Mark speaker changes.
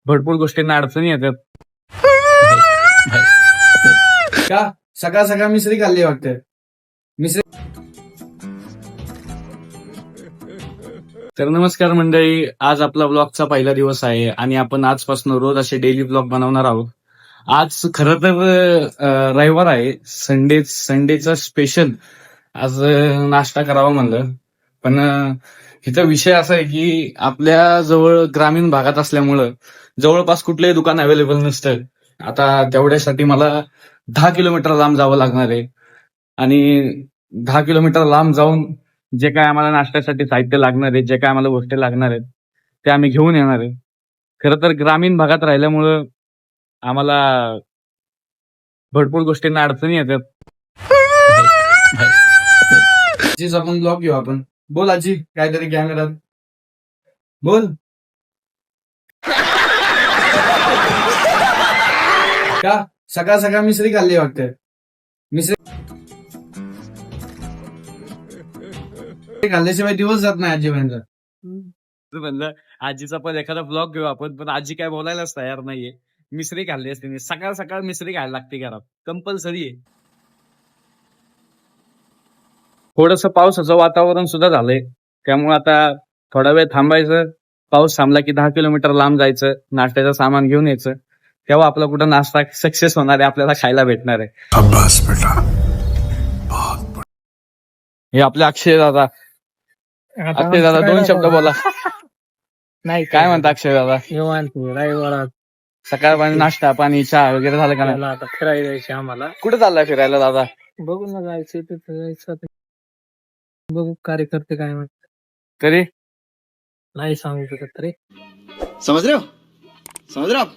Speaker 1: भरपूर गोष्टींना अडचणी येतात.
Speaker 2: का सकाळ सकाळ मिसरी खाल्ली वाटतं. मिसरी
Speaker 1: तर नमस्कार मंडळी, आज आपला ब्लॉगचा पहिला दिवस आहे आणि आपण आजपासून रोज असे डेली ब्लॉग बनवणार आहोत. आज खरं तर रविवार आहे, संडेचा स्पेशल आज नाश्ता करावा म्हणलं. पण इथं विषय असा आहे की आपल्या जवळ ग्रामीण भागात असल्यामुळं जवळपास कुठलंही दुकान अवेलेबल नसतं. आता तेवढ्यासाठी मला 10 किलोमीटर लांब जावं लागणार आहे आणि 10 किलोमीटर लांब जाऊन जे काय आम्हाला नाश्त्यासाठी साहित्य लागणार आहे, जे काय आम्हाला गोष्टी लागणार आहेत, ते आम्ही घेऊन येणार आहे. खरं तर ग्रामीण भागात राहिल्यामुळं आम्हाला भरपूर गोष्टींना अडचणी येतात.
Speaker 2: आजीच आपण ब्लॉग घेऊ आपण. बोल आजी, काहीतरी कॅमेरात बोल. का सकाळ सकाळ मिसरी खाल्ली वाटतं. मिसरी खाल्ल्याशिवाय दिवस जात नाही आजीपर्यंत.
Speaker 1: म्हणलं आजीचा पण एखादा ब्लॉग घेऊ आपण, पण आजी काय बोलायलाच तयार नाहीये. मिसरी खाल्ली असते मी. सकाळ सकाळ मिसरी खायला लागते घरात, कंपल्सरी आहे. थोडस पावसाचं वातावरण सुद्धा झालंय, त्यामुळे आता थोडा वेळ थांबायचं. पाऊस थांबला की 10 किलोमीटर लांब जायचं, नाश्त्याचं सामान घेऊन यायचं. तेव्हा आपला कुठं नाश्ता सक्सेस होणार आहे, आपल्याला खायला भेटणार आहे. हे आपले अक्षय दादा. अक्षय दादा, दोन शब्द बोला.
Speaker 3: नाही
Speaker 1: काय म्हणता अक्षय दादा?
Speaker 3: निवांत रविवारात
Speaker 1: सकाळ पाणी नाश्ता पाणी चहा वगैरे झालं का नाही?
Speaker 3: आता फिरायला जायचे आम्हाला.
Speaker 1: कुठे चाललाय फिरायला दादा?
Speaker 3: बघू ना, जायचं तिथे जायचं आता. बघू कार्यकर्ते काय म्हणतात,
Speaker 1: तरी
Speaker 3: नाही सांगू शकत रे.
Speaker 4: समझ रहे हो आप